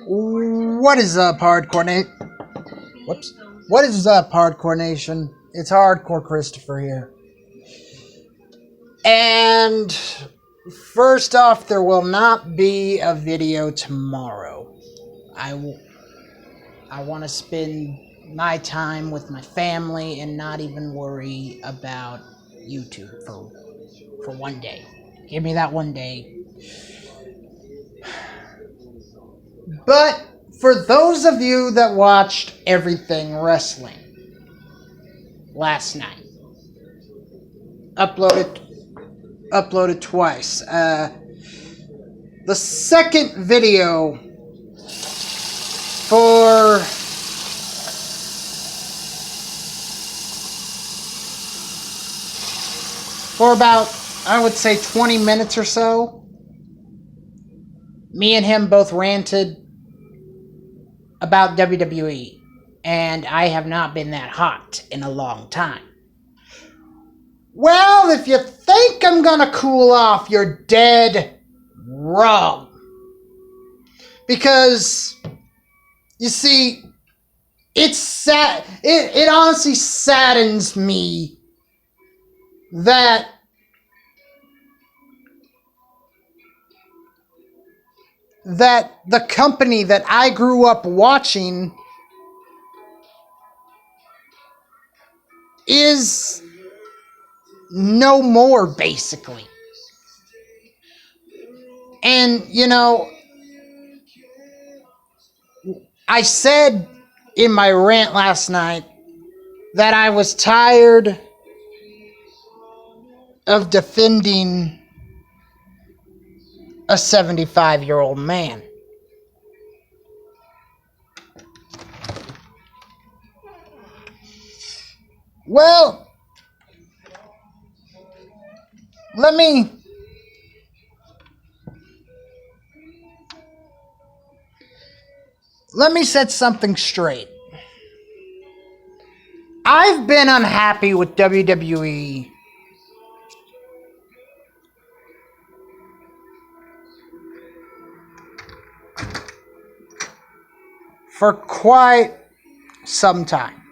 What is up, Hardcore Nation? Whoops. What is up, Hardcore Nation? It's Hardcore Christopher here. And first off, there will not be a video tomorrow. I want to spend my time with my family and not even worry about YouTube for one day. Give me that one day. But for those of you that watched Everything Wrestling last night, uploaded twice. The second video for about, I would say, 20 minutes or so, me and him both ranted about WWE, and I have not been that hot in a long time. Well, if you think I'm gonna cool off, you're dead wrong. Because, you see, it's sad. It honestly saddens me that the company that I grew up watching is no more, basically. And, you know, I said in my rant last night that I was tired of defending a 75-year-old man. Well, let me set something straight. I've been unhappy with WWE for quite some time.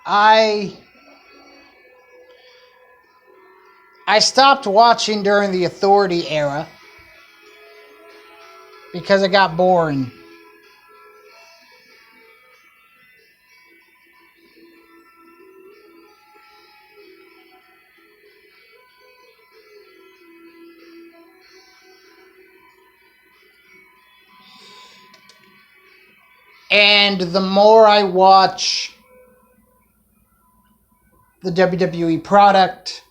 I stopped watching during the Authority era because it got boring. And the more I watch the WWE product,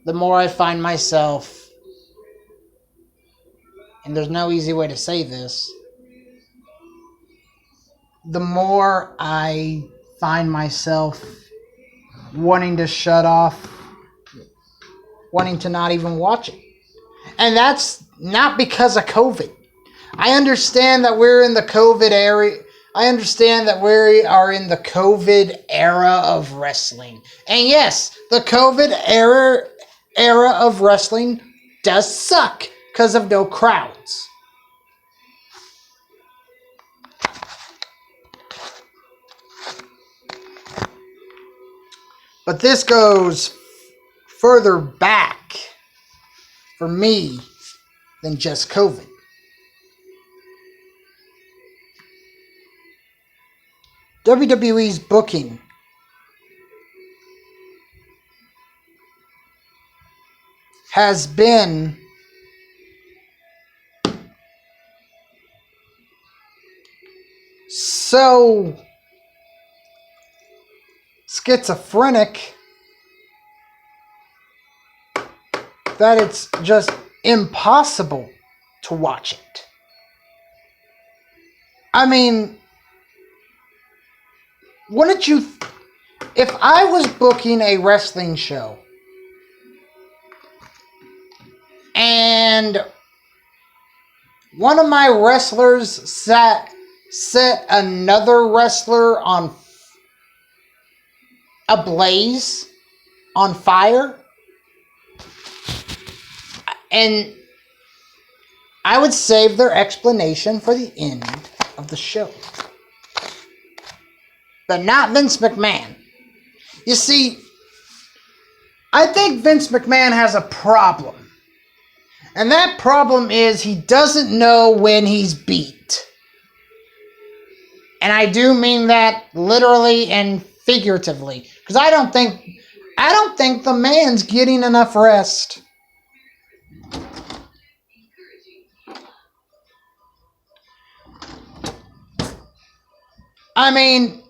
the more I find myself, and there's no easy way to say this, the more I find myself wanting to shut off, wanting to not even watch it. And that's not because of COVID. I understand that we're in the COVID era. I understand that we are in the COVID era of wrestling. And yes, the COVID era of wrestling does suck because of no crowds. But this goes further back for me than just COVID. WWE's booking has been so schizophrenic that it's just impossible to watch it. I mean, wouldn't you, if I was booking a wrestling show and one of my wrestlers set another wrestler ablaze, on fire, and I would save their explanation for the end of the show. But not Vince McMahon. You see, I think Vince McMahon has a problem. And that problem is he doesn't know when he's beat. And I do mean that literally and figuratively. Because I don't think the man's getting enough rest. I mean,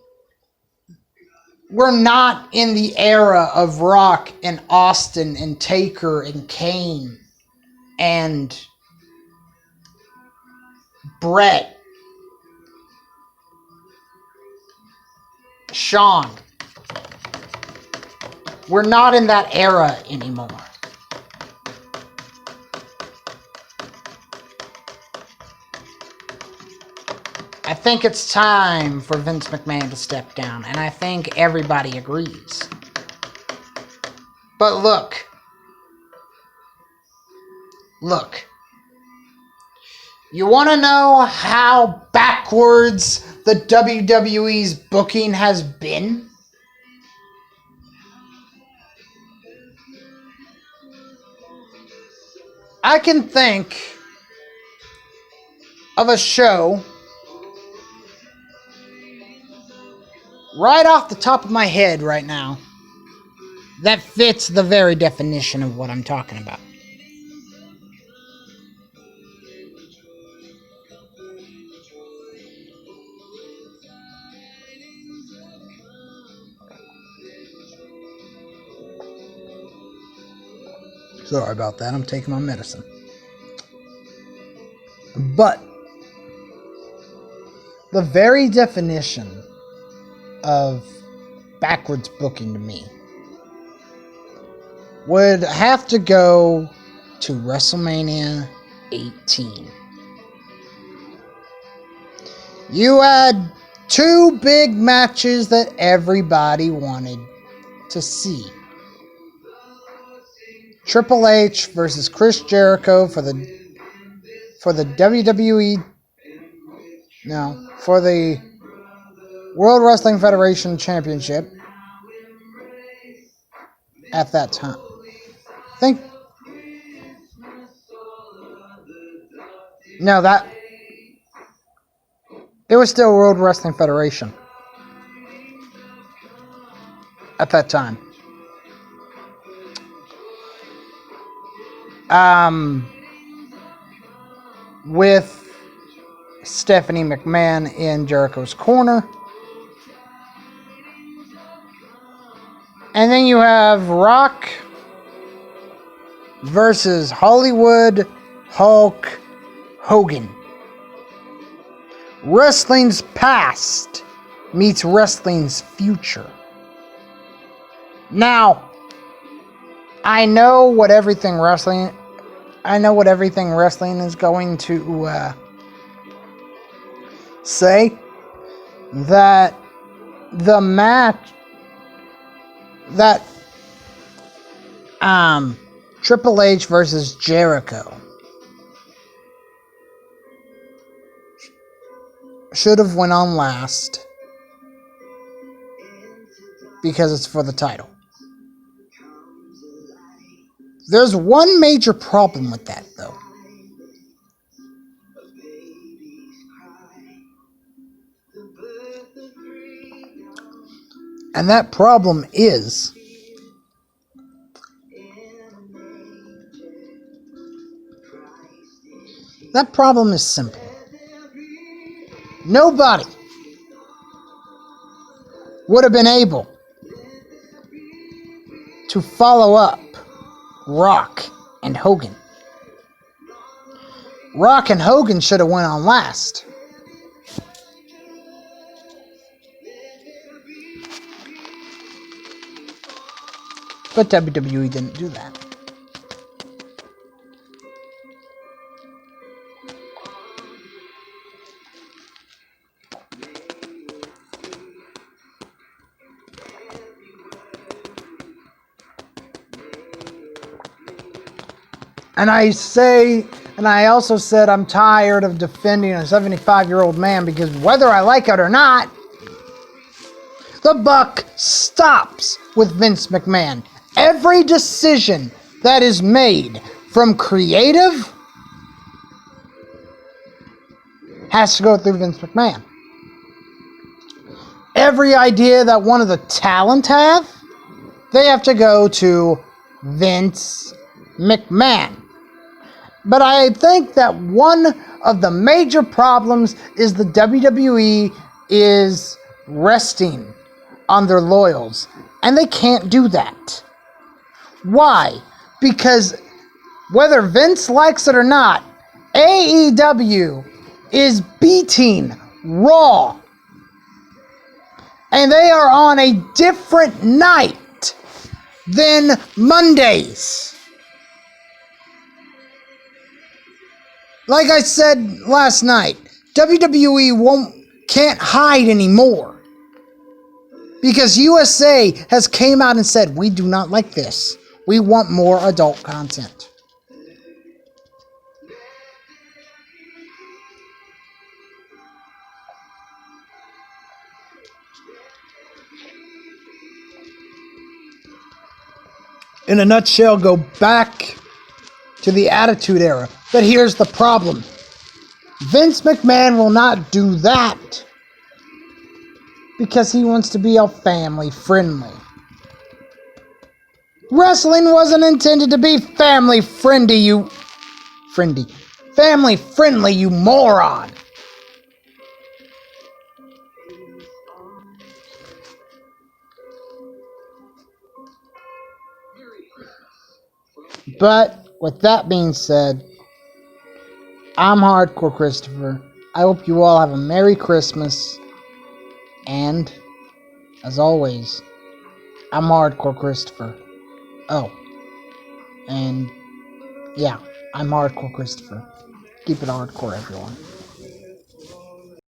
we're not in the era of Rock and Austin and Taker and Kane and Brett, Shawn. We're not in that era anymore. I think it's time for Vince McMahon to step down, and I think everybody agrees. But look, you want to know how backwards the WWE's booking has been? I can think of a show right off the top of my head right now that fits the very definition of what I'm talking about. Sorry about that, I'm taking my medicine. But the very definition of backwards booking to me would have to go to WrestleMania 18. You had two big matches that everybody wanted to see. Triple H versus Chris Jericho for the World Wrestling Federation Championship at that time. It was still World Wrestling Federation at that time. With Stephanie McMahon in Jericho's corner. And then you have Rock versus Hollywood Hulk Hogan. Wrestling's past meets wrestling's future. Now, I know what everything wrestling is going to say, that the match that Triple H versus Jericho should have went on last because it's for the title. There's one major problem with that, though. And that problem is simple. Nobody would have been able to follow up Rock and Hogan. Rock and Hogan should have went on last. But WWE didn't do that. And I also said I'm tired of defending a 75-year-old man because whether I like it or not, the buck stops with Vince McMahon. Every decision that is made from creative has to go through Vince McMahon. Every idea that one of the talent have, they have to go to Vince McMahon. But I think that one of the major problems is the WWE is resting on their laurels, and they can't do that. Why? Because whether Vince likes it or not, AEW is beating Raw. And they are on a different night than Mondays. Like I said last night, WWE can't hide anymore. Because USA has came out and said, we do not like this. We want more adult content. In a nutshell, go back to the Attitude Era. But here's the problem. Vince McMahon will not do that because he wants to be all family friendly. Wrestling wasn't intended to be family friendly, you moron. But with that being said, I'm Hardcore Christopher. I hope you all have a Merry Christmas. And, as always, I'm Hardcore Christopher. Oh. And, yeah, I'm Hardcore Christopher. Keep it hardcore, everyone.